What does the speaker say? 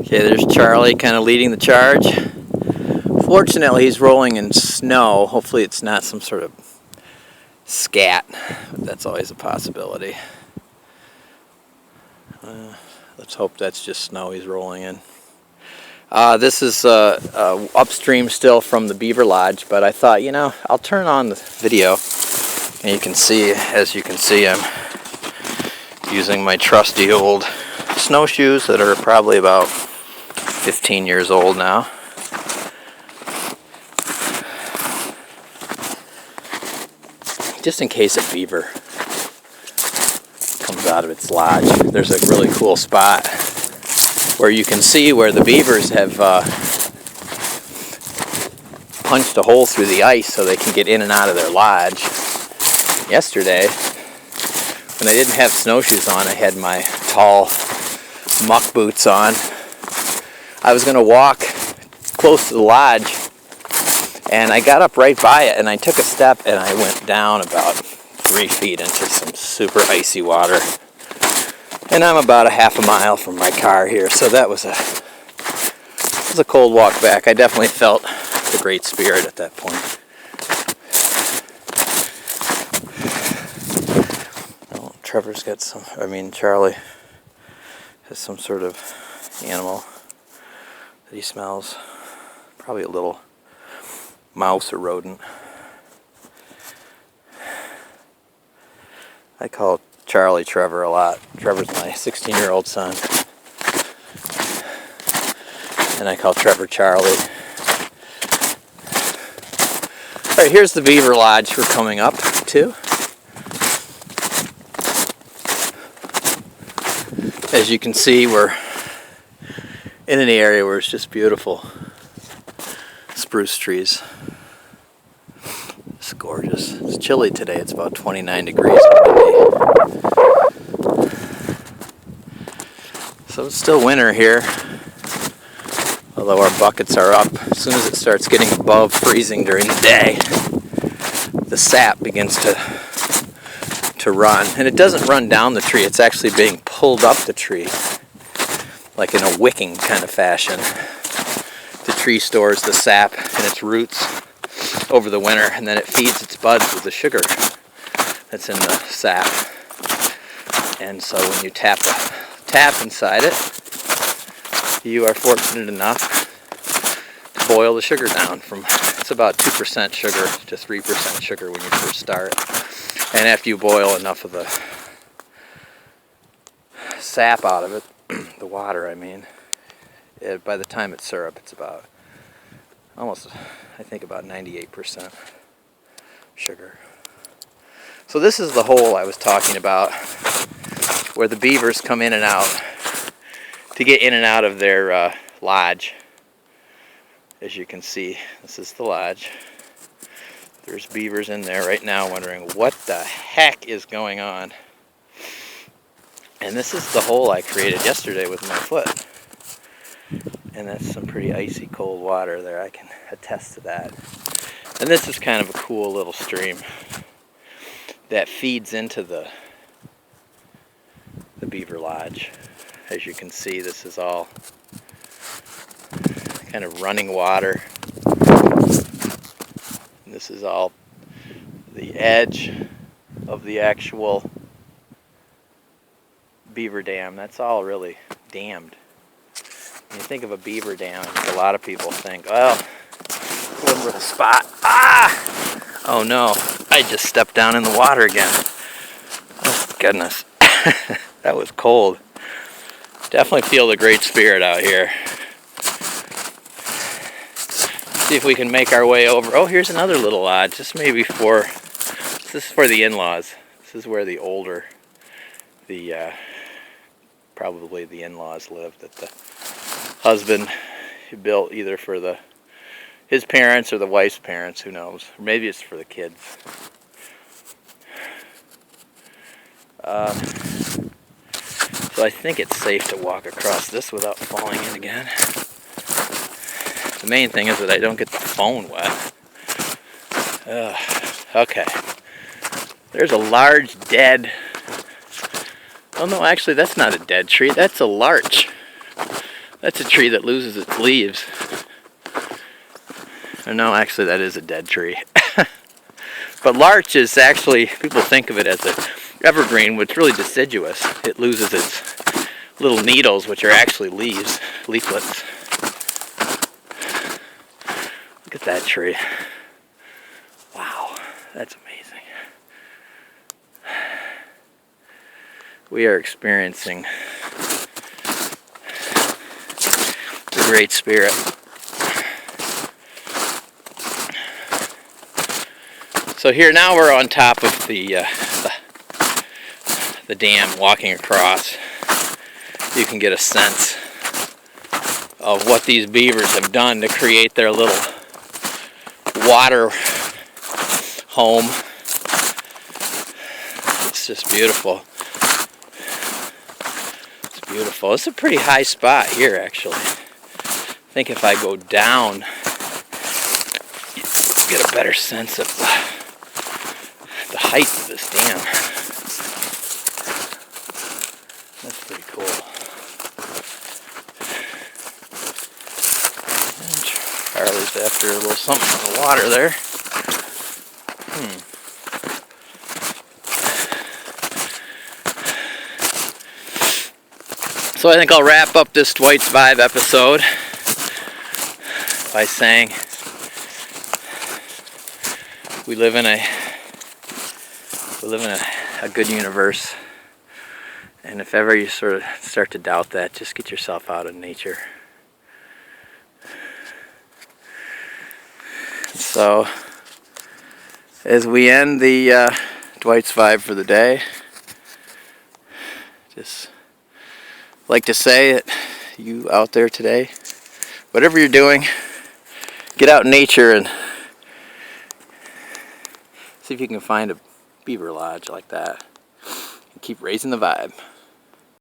Okay, there's Charlie kind of leading the charge. Fortunately, he's rolling in snow. Hopefully it's not some sort of scat, but that's always a possibility. Let's hope that's just snow he's rolling in. This is upstream still from the Beaver Lodge, but I thought, I'll turn on the video, and you can see, as you can see, I'm using my trusty old snowshoes that are probably about 15 years old now. Just in case a beaver comes out of its lodge. There's a really cool spot where you can see where the beavers have punched a hole through the ice so they can get in and out of their lodge. Yesterday, when I didn't have snowshoes on, I had my tall muck boots on. I was going to walk close to the lodge, and I got up right by it, and I took a step, and I went down about 3 feet into some super icy water. And I'm about a half a mile from my car here, so that was a cold walk back. I definitely felt the Great Spirit at that point. Oh, Charlie has some sort of animal that he smells. Probably a little mouse or rodent. I call Charlie Trevor a lot. Trevor's my 16-year-old son. And I call Trevor Charlie. Alright, here's the Beaver Lodge we're coming up to. As you can see, we're in an area where it's just beautiful spruce trees. It's gorgeous. It's chilly today. It's about 29 degrees already. So it's still winter here, although our buckets are up. As soon as it starts getting above freezing during the day, the sap begins to run. And it doesn't run down the tree. It's actually being pulled up the tree, like in a wicking kind of fashion. The tree stores the sap in its roots over the winter, and then it feeds its buds with the sugar that's in the sap. And so when you tap inside it, you are fortunate enough to boil the sugar down from, it's about 2% sugar to 3% sugar when you first start. And after you boil enough of the sap out of it, the water I mean, by the time it's syrup, it's about almost, I think, about 98% sugar. So this is the hole I was talking about, where the beavers come in and out to get in and out of their lodge. As you can see, this is the lodge. There's beavers in there right now wondering what the heck is going on. And this is the hole I created yesterday with my foot. And that's some pretty icy cold water there. I can attest to that. And this is kind of a cool little stream that feeds into the Beaver Lodge. As you can see, this is all kind of running water. And this is all the edge of the actual beaver dam. That's all really dammed. When you think of a beaver dam, a lot of people think, well, one little spot. Ah! Oh no, I just stepped down in the water again. Oh goodness, that was cold. Definitely feel the Great Spirit out here. See if we can make our way over. Oh, here's another little lodge. This is for the in-laws. This is where the older, probably the in-laws live, that the husband built either for his parents or the wife's parents, who knows. Or maybe it's for the kids. So I think it's safe to walk across this without falling in again. The main thing is that I don't get the phone wet. Okay. There's a large dead... Oh no, actually that's not a dead tree, that's a larch. That's a tree that loses its leaves. Or no, actually that is a dead tree. But larch is actually, people think of it as an evergreen, which is really deciduous. It loses its little needles, which are actually leaves, leaflets. Look at that tree. Wow, that's amazing. We are experiencing the Great Spirit. So here now we're on top of the dam, walking across. You can get a sense of what these beavers have done to create their little water home. It's just beautiful. It's beautiful. It's a pretty high spot here, actually. I think if I go down, you get a better sense of the height of this dam. That's pretty cool. And Charlie's after a little something in the water there. So I think I'll wrap up this Dwight's Vibe episode by saying we live in a good universe, and if ever you sort of start to doubt that, just get yourself out in nature. So as we end the Dwight's Vibe for the day, just like to say that you out there today, whatever you're doing, get out in nature and see if you can find a beaver lodge like that and keep raising the vibe.